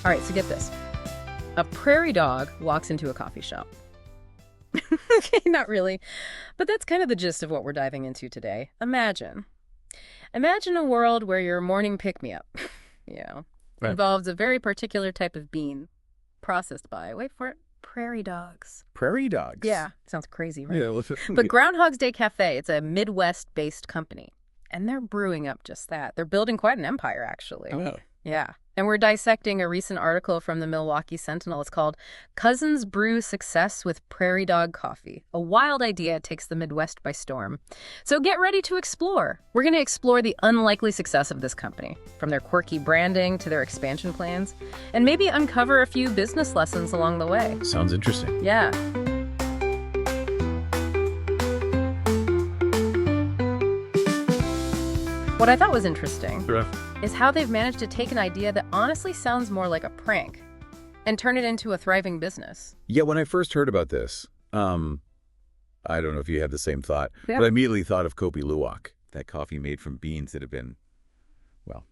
All right, so get this. A prairie dog walks into a coffee shop. Okay, not really. But that's kind of the gist of what we're diving into today. Imagine a world where your morning pick-me-up, Right. involves a very particular type of bean processed by, wait for it, prairie dogs. Prairie dogs. Yeah, sounds crazy, right? Yeah. But Groundhog's Day Cafe, it's a Midwest-based company, and they're brewing up just that. They're building quite an empire, actually. Oh, Yeah. And we're dissecting a recent article from the Milwaukee Sentinel. It's called Cousins Brew Success with Prairie Dog Coffee. A wild idea takes the Midwest by storm. So get ready to explore. We're going to explore the unlikely success of this company, from their quirky branding to their expansion plans, and maybe uncover a few business lessons along the way. sounds interesting. Yeah. What I thought was interesting is how they've managed to take an idea that honestly sounds more like a prank and turn it into a thriving business. Yeah, when I first heard about this, I don't know if you had the same thought, Yeah. but I immediately thought of Kopi Luwak, that coffee made from beans that have been, well,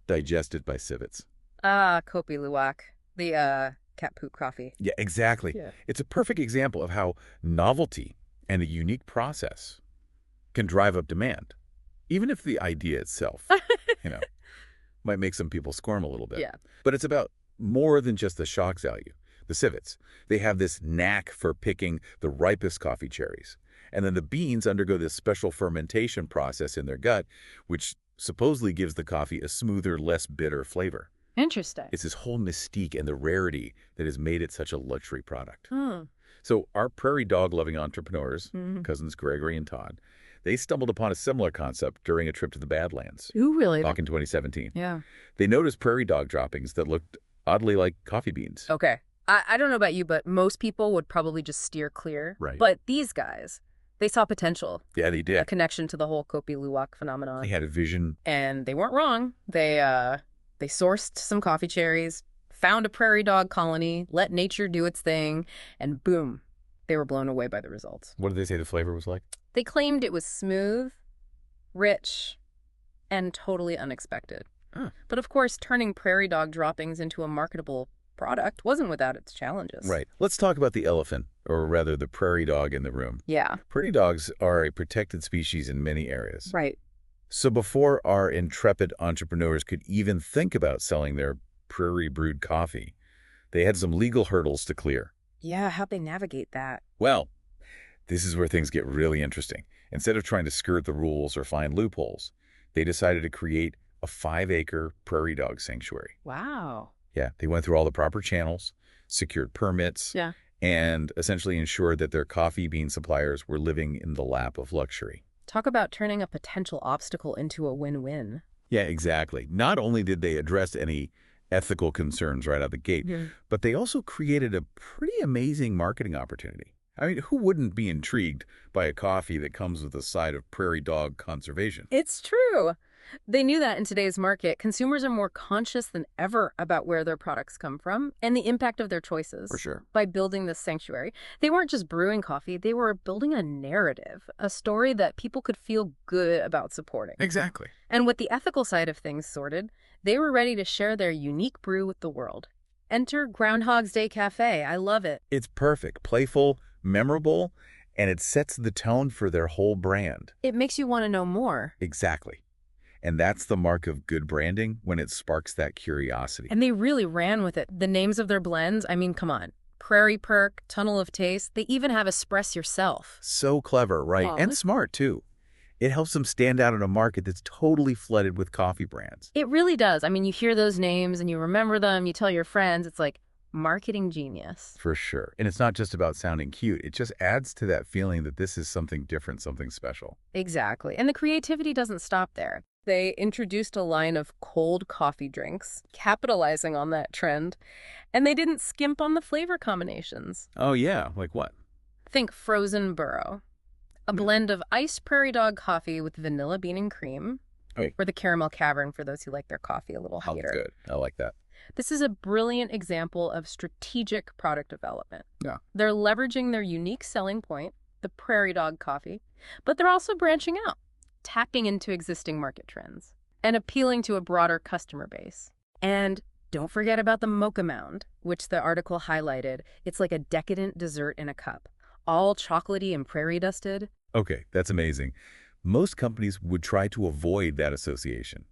digested by civets. Kopi Luwak, the cat poop coffee. Yeah, exactly. Yeah. It's a perfect example of how novelty and a unique process can drive up demand, even if the idea itself, might make some people squirm a little bit. Yeah. But it's about more than just the shock value. The civets, they have this knack for picking the ripest coffee cherries. And then the beans undergo this special fermentation process in their gut, which supposedly gives the coffee a smoother, less bitter flavor. Interesting. It's this whole mystique and the rarity that has made it such a luxury product. Hmm. So our prairie dog-loving entrepreneurs, Mhm. cousins Gregory and Todd, they stumbled upon a similar concept during a trip to the Badlands Ooh, really? back in 2017. Yeah. They noticed prairie dog droppings that looked oddly like coffee beans. Okay. I don't know about you, but most people would probably just steer clear. Right. But these guys, they saw potential, Yeah, they a did. connection to the whole Kopi Luwak phenomenon. They had a vision. And they weren't wrong. They sourced some coffee cherries, found a prairie dog colony, let nature do its thing, and boom, they were blown away by the results. What did they say the flavor was like? They claimed it was smooth, rich, and totally unexpected. Huh. But of course, turning prairie dog droppings into a marketable product wasn't without its challenges. Right. Let's talk about the elephant, or rather the prairie dog in the room. Yeah. Prairie dogs are a protected species in many areas. Right. So before our intrepid entrepreneurs could even think about selling their prairie brewed coffee, they had some legal hurdles to clear. Yeah, how'd they navigate that? Well, this is where things get really interesting. Instead of trying to skirt the rules or find loopholes, they decided to create a 5-acre prairie dog sanctuary. Wow. Yeah, they went through all the proper channels, secured permits, Yeah. and essentially ensured that their coffee bean suppliers were living in the lap of luxury. Talk about turning a potential obstacle into a win-win. Yeah, exactly. Not only did they address any ethical concerns right out the gate, but they also created a pretty amazing marketing opportunity. I mean, who wouldn't be intrigued by a coffee that comes with a side of prairie dog conservation? It's true. They knew that in today's market, consumers are more conscious than ever about where their products come from and the impact of their choices. For sure. By building this sanctuary, they weren't just brewing coffee, they were building a narrative, a story that people could feel good about supporting. Exactly. And with the ethical side of things sorted, they were ready to share their unique brew with the world. Enter Groundhog's Day Cafe. I love it. It's perfect, playful, memorable, and it sets the tone for their whole brand. It makes you want to know more. Exactly. And that's the mark of good branding, when it sparks that curiosity. And they really ran with it. The names of their blends, I mean, come on. Prairie Perk, Tunnel of Taste, they even have Espress Yourself. So clever, right? Aw. And smart, too. It helps them stand out in a market that's totally flooded with coffee brands. It really does. I mean, you hear those names and you remember them, you tell your friends, it's like marketing genius. For sure. And it's not just about sounding cute. It just adds to that feeling that this is something different, something special. Exactly. And the creativity doesn't stop there. They introduced a line of cold coffee drinks, capitalizing on that trend, and they didn't skimp on the flavor combinations. Oh, yeah. Like what? Think frozen burro, a blend of iced prairie dog coffee with vanilla bean and cream, Okay. or the caramel cavern for those who like their coffee a little Oh, heater. good. I like that. This is a brilliant example of strategic product development. Yeah. They're leveraging their unique selling point, the prairie dog coffee, but they're also branching out, tapping into existing market trends, and appealing to a broader customer base. And Don't forget about the mocha mound, which the article highlighted. It's like a decadent dessert in a cup, all chocolatey and prairie dusted. Okay, that's amazing. Most companies would try to avoid that association,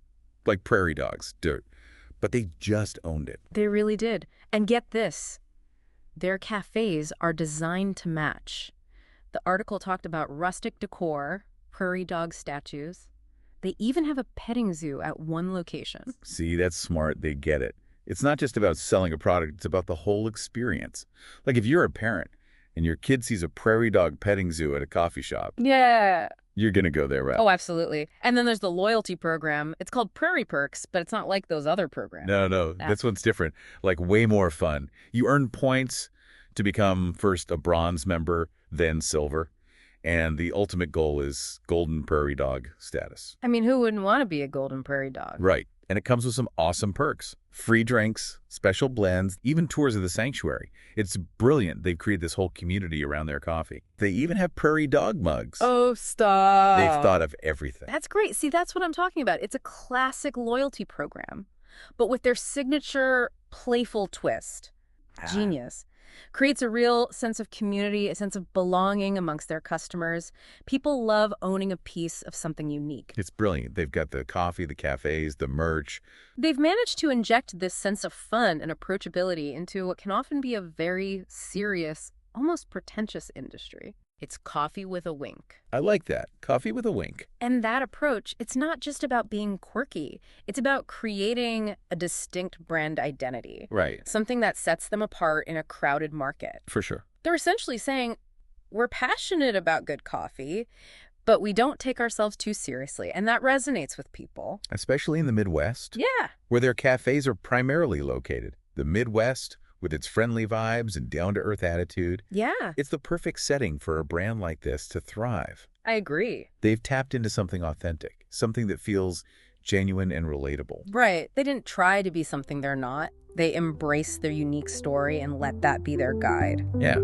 like prairie dogs, dirt, but they just owned it. They really did. And get this, their cafes are designed to match. The article talked about rustic decor, prairie dog statues. They even have a petting zoo at one location. See, that's smart. They get it. It's not just about selling a product, it's about the whole experience. Like if you're a parent and your kid sees a prairie dog petting zoo at a coffee shop, Yeah. you're going to go there, right? Oh, absolutely. And then there's the loyalty program. It's called Prairie Perks, but it's not like those other programs. No, this one's different. Like way more fun. You earn points to become first a bronze member, then silver. And the ultimate goal is golden prairie dog status. I mean, who wouldn't want to be a golden prairie dog? Right. And it comes with some awesome perks. Free drinks, special blends, even tours of the sanctuary. It's brilliant. They've created this whole community around their coffee. They even have prairie dog mugs. Oh, stop. They've thought of everything. That's great. See, that's what I'm talking about. It's a classic loyalty program, but with their signature playful twist. Genius. Creates a real sense of community, a sense of belonging amongst their customers. People love owning a piece of something unique. It's brilliant. They've got the coffee, the cafes, the merch. They've managed to inject this sense of fun and approachability into what can often be a very serious, almost pretentious industry. It's coffee with a wink. I like that. Coffee with a wink. And that approach, it's not just about being quirky. It's about creating a distinct brand identity. Right. Something that sets them apart in a crowded market. For sure. They're essentially saying, we're passionate about good coffee, but we don't take ourselves too seriously. And that resonates with people. Especially in the Midwest. Yeah. Where their cafes are primarily located. The Midwest, with its friendly vibes and down-to-earth attitude. Yeah. It's the perfect setting for a brand like this to thrive. I agree. They've tapped into something authentic, something that feels genuine and relatable. Right. They didn't try to be something they're not. They embrace their unique story and let that be their guide. Yeah.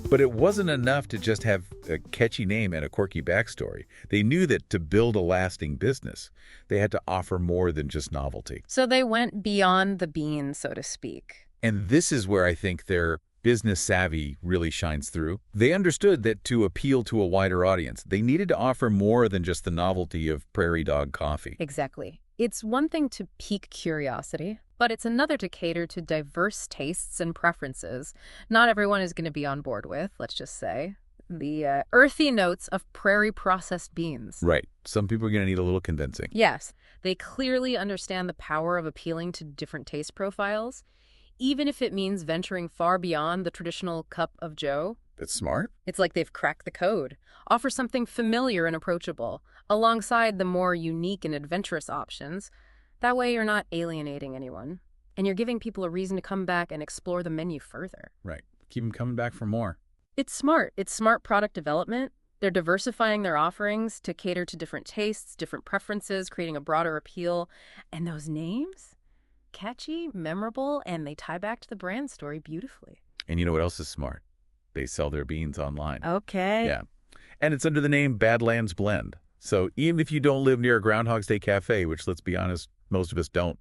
But it wasn't enough to just have a catchy name and a quirky backstory. They knew that to build a lasting business, they had to offer more than just novelty. So they went beyond the bean, so to speak. And this is where I think their business savvy really shines through. They understood that to appeal to a wider audience, they needed to offer more than just the novelty of Prairie Dog Coffee. Exactly. It's one thing to pique curiosity, but it's another to cater to diverse tastes and preferences. Not everyone is going to be on board with, let's just say, the earthy notes of prairie processed beans. Right. Some people are going to need a little convincing. Yes, they clearly understand the power of appealing to different taste profiles, even if it means venturing far beyond the traditional cup of joe. That's smart. It's like they've cracked the code. Offer something familiar and approachable, alongside the more unique and adventurous options. That way you're not alienating anyone, and you're giving people a reason to come back and explore the menu further. Right. Keep them coming back for more. It's smart. It's smart product development. They're diversifying their offerings to cater to different tastes, different preferences, creating a broader appeal. And those names? Catchy, memorable, and they tie back to the brand story beautifully. And you know what else is smart? They sell their beans online. Okay. Yeah. And it's under the name Badlands Blend. So even if you don't live near a Groundhog's Day cafe, which, let's be honest, most of us don't,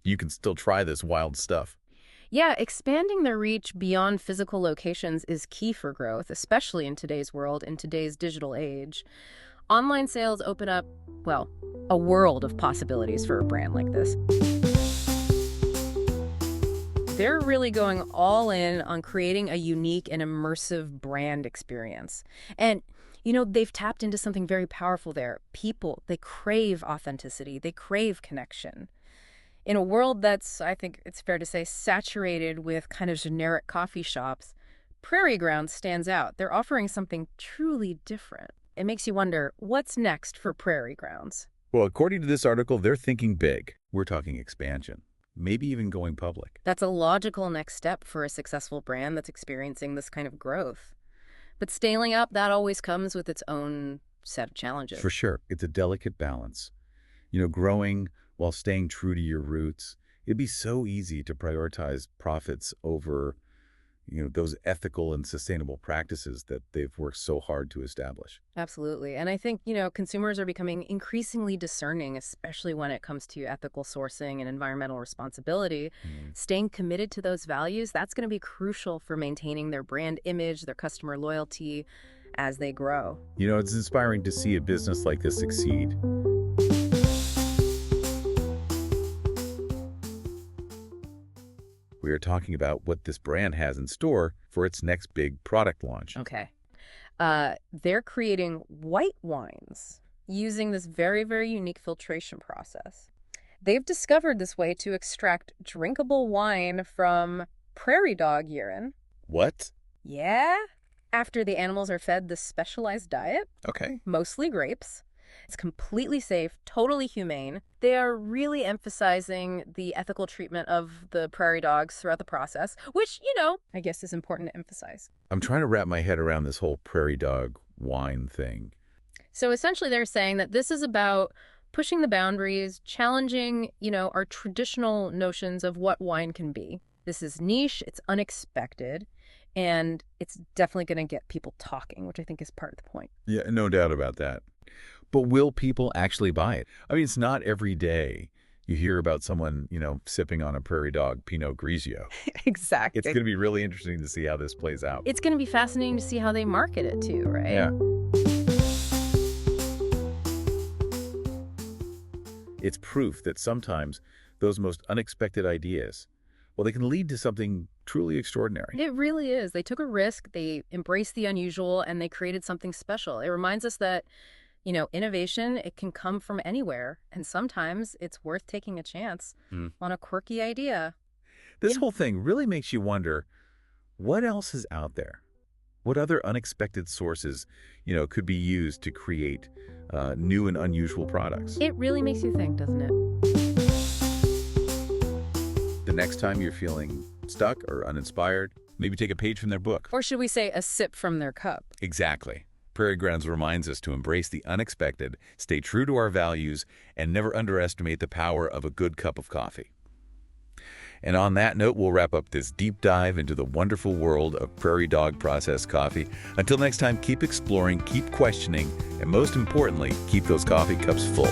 you can still try this wild stuff. Yeah, expanding their reach beyond physical locations is key for growth, especially in today's world, in today's digital age. Online sales open up, well, a world of possibilities for a brand like this. They're really going all in on creating a unique and immersive brand experience. And, they've tapped into something very powerful there. People, they crave authenticity. They crave connection. In a world that's, I think it's fair to say, saturated with kind of generic coffee shops, Prairie Grounds stands out. They're offering something truly different. It makes you wonder, what's next for Prairie Grounds? Well, according to this article, they're thinking big. We're talking expansion. Maybe even going public. That's a logical next step for a successful brand that's experiencing this kind of growth. But scaling up, that always comes with its own set of challenges. For sure. It's a delicate balance. Growing while staying true to your roots. It'd be so easy to prioritize profits over, those ethical and sustainable practices that they've worked so hard to establish. Absolutely. And I think, consumers are becoming increasingly discerning, especially when it comes to ethical sourcing and environmental responsibility. Mm. Staying committed to those values, that's going to be crucial for maintaining their brand image, their customer loyalty as they grow. It's inspiring to see a business like this succeed. We are talking about what this brand has in store for its next big product launch. Okay. They're creating white wines using this very, very unique filtration process. They've discovered this way to extract drinkable wine from prairie dog urine. What? Yeah. After the animals are fed this specialized diet, Okay. mostly grapes. It's completely safe, totally humane. They are really emphasizing the ethical treatment of the prairie dogs throughout the process, which, I guess is important to emphasize. I'm trying to wrap my head around this whole prairie dog wine thing. So essentially they're saying that this is about pushing the boundaries, challenging, our traditional notions of what wine can be. This is niche, it's unexpected, and it's definitely going to get people talking, which I think is part of the point. Yeah, no doubt about that. But will people actually buy it? I mean, it's not every day you hear about someone, sipping on a prairie dog Pinot Grigio. Exactly. It's going to be really interesting to see how this plays out. It's going to be fascinating to see how they market it too, right? Yeah. It's proof that sometimes those most unexpected ideas, well, they can lead to something truly extraordinary. It really is. They took a risk, they embraced the unusual, and they created something special. It reminds us that, innovation, it can come from anywhere, and sometimes it's worth taking a chance on a quirky idea. This whole thing really makes you wonder, what else is out there? What other unexpected sources, could be used to create new and unusual products? It really makes you think, doesn't it? The next time you're feeling stuck or uninspired, maybe take a page from their book. Or should we say a sip from their cup? Exactly. Prairie Grounds reminds us to embrace the unexpected, stay true to our values, and never underestimate the power of a good cup of coffee. And on that note, we'll wrap up this deep dive into the wonderful world of Prairie Dog processed coffee. Until next time, keep exploring, keep questioning, and most importantly, keep those coffee cups full.